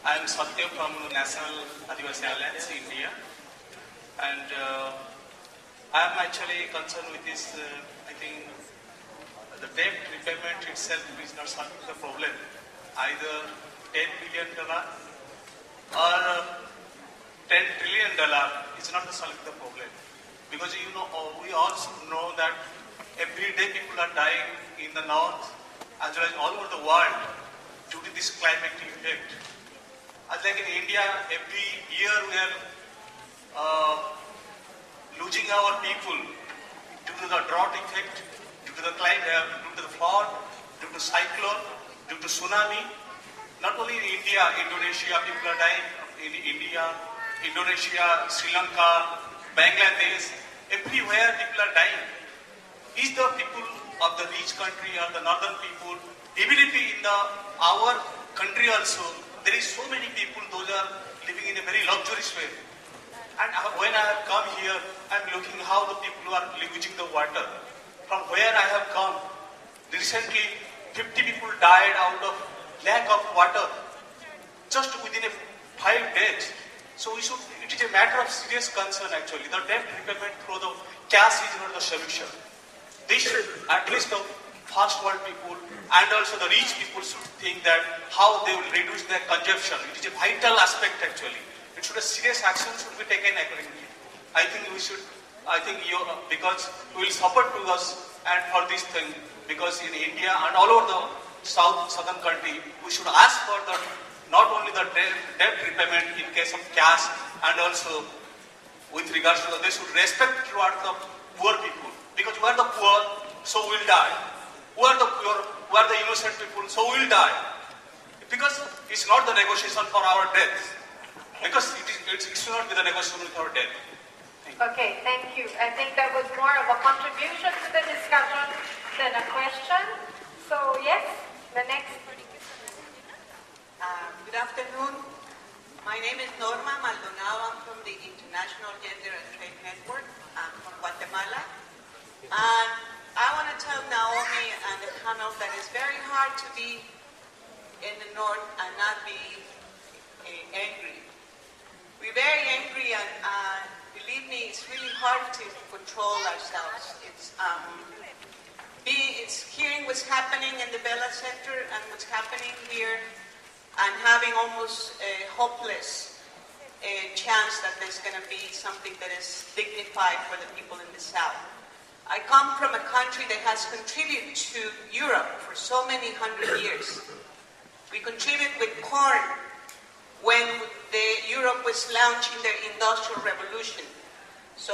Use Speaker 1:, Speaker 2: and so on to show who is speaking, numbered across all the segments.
Speaker 1: I am Satya from National Adivasi Alliance, India, and I am actually concerned with this. I think the debt repayment itself is not solving the problem. Either $10 billion or $10 trillion is not solving the problem, because we also know that every day people are dying in the north as well as all over the world due to this climatic effect. As like in India, every year we are losing our people due to the drought effect, due to the climate, due to the flood, due to cyclone, due to tsunami. Not only in India, Indonesia, people are dying in India, Indonesia, Sri Lanka, Bangladesh, everywhere people are dying. Is the people of the rich country or the northern people, even if in our country also, there is so many people, those are living in a very luxurious way. And when I have come here, I am looking how the people are using the water. From where I have come, recently 50 people died out of lack of water, just within 5 days. So it is a matter of serious concern actually. The debt repayment through the cash is not the solution. They should, at least the first world people and also the rich people should think that how they will reduce their consumption. It is a vital aspect actually. It should a serious action should be taken accordingly. I think because we will support to us and for this thing, because in India and all over the southern country, we should ask for the not only the debt repayment in case of cash and also with regards to they should respect towards the poor people. Because we are the poor, so we will die. Who are the poor, who are the innocent people, so we will die. Because it's not the negotiation for our death. Because it should not be the negotiation with our death.
Speaker 2: Okay, thank you. I think that was more of a contribution to the discussion than a question. So yes, the next.
Speaker 3: Good afternoon. My name is Norma Maldonado. I'm from the International Gender and Trade Network. I'm from Guatemala. And I want to tell Naomi and the panel that it's very hard to be in the north and not be angry. We're very angry, and believe me, it's really hard to control ourselves. It's hearing what's happening in the Bella Center and what's happening here, and having almost a hopeless chance that there's going to be something that is dignified for the people in the South. I come from a country that has contributed to Europe for so many hundred years. We contribute with corn when Europe was launching their industrial revolution. So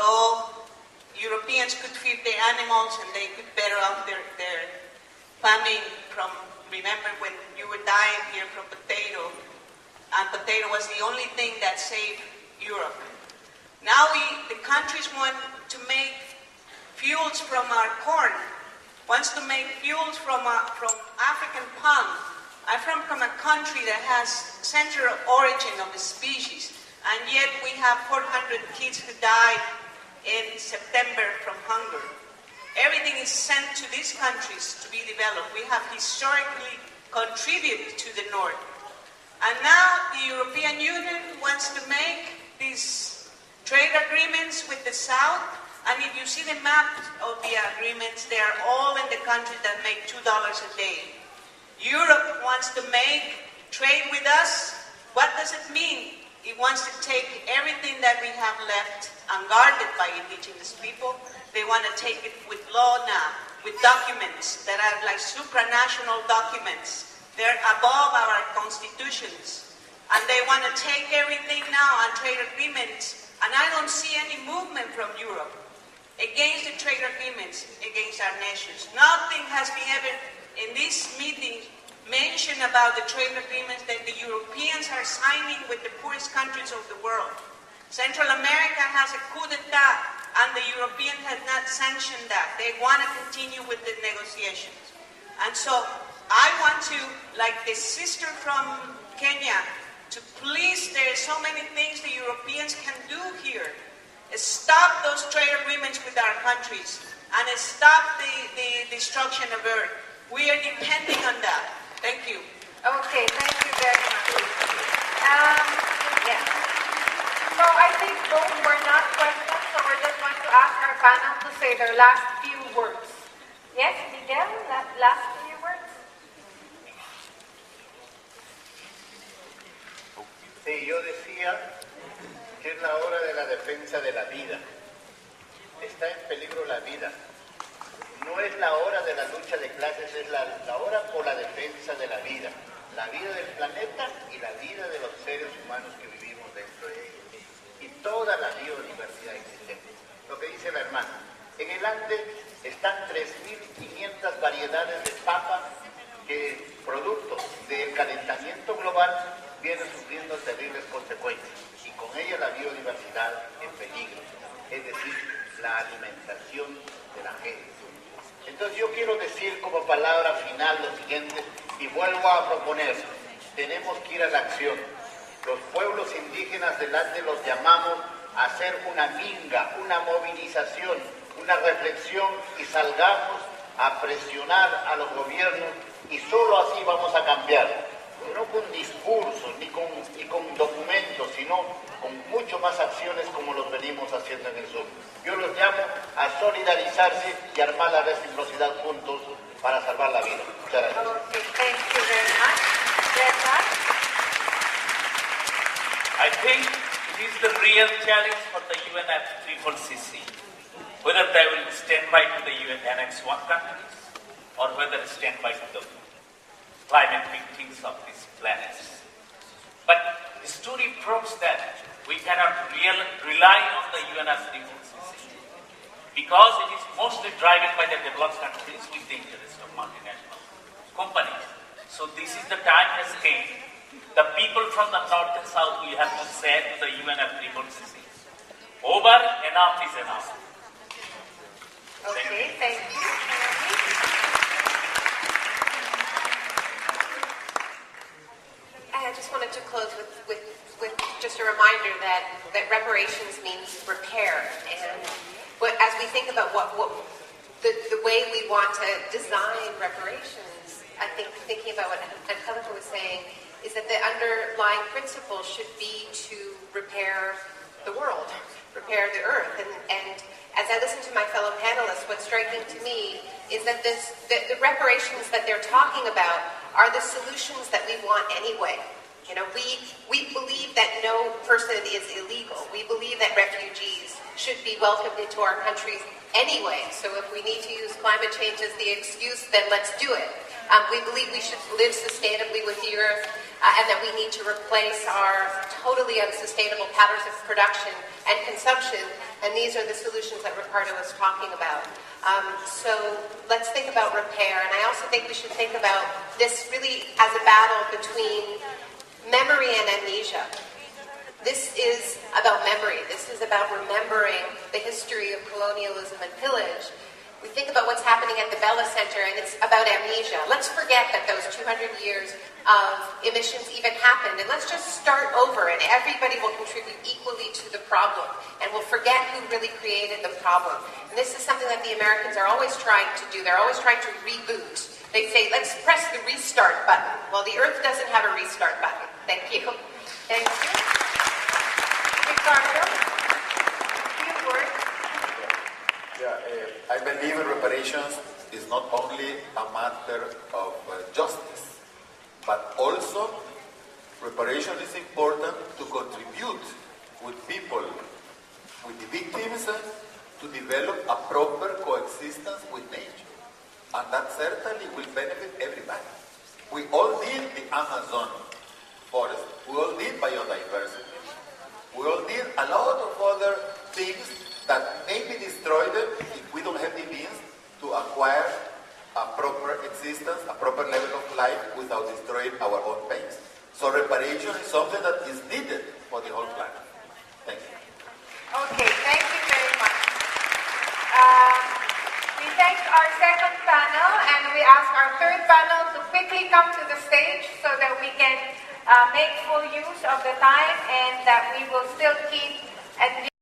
Speaker 3: Europeans could feed their animals and they could better off their famine from, remember when you were dying here from potato, and potato was the only thing that saved Europe. Now the countries want to make fuels from our corn, wants to make fuels from African palm. I'm from a country that has center of origin of the species, and yet we have 400 kids who died in September from hunger. Everything is sent to these countries to be developed. We have historically contributed to the North. And now the European Union wants to make these trade agreements with the South. And if you see the map of the agreements, they are all in the countries that make $2 a day. Europe wants to make trade with us. What does it mean? It wants to take everything that we have left unguarded by indigenous people. They want to take it with law now, with documents that are like supranational documents. They're above our constitutions. And they want to take everything now on trade agreements. And I don't see any movement from Europe against the trade agreements against our nations. Nothing has been ever in this meeting mentioned about the trade agreements that the Europeans are signing with the poorest countries of the world. Central America has a coup d'etat, and the Europeans have not sanctioned that. They want to continue with the negotiations. And so I want to, like the sister from Kenya, to please, there are so many things the Europeans can do here. Stop those trade agreements with our countries and stop the destruction of Earth. We are depending on that. Thank you.
Speaker 2: Okay, thank you very much. these both were not questions, so we're just going to ask our panel to say their last few words. Yes, Miguel, last few words.
Speaker 4: Sí, yo decía que es la hora de la defensa de la vida. Está en peligro la vida. No es la hora de la lucha de clases, es la hora por la defensa de la vida del planeta y la vida de los seres humanos que vivimos dentro de ellos. Y toda la biodiversidad existente. Lo que dice la hermana, en el Ande están 3.500 variedades de papa que, producto del calentamiento global, vienen sufriendo terribles consecuencias. Y con ella la biodiversidad en peligro. Es decir, la alimentación de la gente. Entonces yo quiero decir como palabra final lo siguiente y vuelvo a proponer, tenemos que ir a la acción. Los pueblos indígenas del Ande los llamamos a hacer una minga, una movilización, una reflexión y salgamos a presionar a los gobiernos y solo así vamos a cambiar. No con discursos ni con documentos, sino con mucho más acciones como los venimos haciendo en el sur. Yo los llamo a solidarizarse y armar la reciprocidad juntos para salvar la vida. Muchas gracias.
Speaker 2: Okay, thank you very much.
Speaker 5: I think it is the real challenge for the UNFCCC, whether they will stand by to the UN Annex 1 countries or whether stand by to the climate victims of this planet. But history proves that we cannot rely on the UNFCCC because it is mostly driven by the developed countries with the interest of multinational companies. So this is the time has came. The people from the north and south will have to say to the UNFCCC, over, enough is enough.
Speaker 2: Okay, thank you.
Speaker 6: I just wanted to close with just a reminder that reparations means repair. And as we think about the way we want to design reparations, I think thinking about what Angelica was saying is that the underlying principle should be to repair the world, repair the earth. And as I listen to my fellow panelists, what's striking to me is that the reparations that they're talking about are the solutions that we want anyway. You know, we believe that no person is illegal. We believe that refugees should be welcomed into our countries anyway. So if we need to use climate change as the excuse, then let's do it. We believe we should live sustainably with the earth and that we need to replace our totally unsustainable patterns of production and consumption. And these are the solutions that Ricardo was talking about. So let's think about repair. And I also think we should think about this really as a battle between memory and amnesia. This is about memory. This is about remembering the history of colonialism and pillage. We think about what's happening at the Bella Center, and it's about amnesia. Let's forget that those 200 years of emissions even happened, and let's just start over, and everybody will contribute equally to the problem, and we'll forget who really created the problem. And this is something that the Americans are always trying to do. They're always trying to reboot. They say, let's press the restart button. Well, the Earth doesn't have a restart button. Thank you.
Speaker 2: Thank you. Ricardo, a few words.
Speaker 7: I believe reparations is not only a matter of justice, but also reparation is important to contribute with people, with the victims, to develop a proper coexistence with nature. And that certainly will benefit everybody. We all need the Amazon forest. We all need biodiversity. We all need a lot of other things that may be destroyed if we don't have the means to acquire a proper existence, a proper level of life without destroying our own base. So reparation is something that is needed for the whole planet. Thank you.
Speaker 2: Okay, thank you very much. We thank our second panel, and we ask our third panel to quickly come to the stage so that we can make full use of the time and that we will still keep at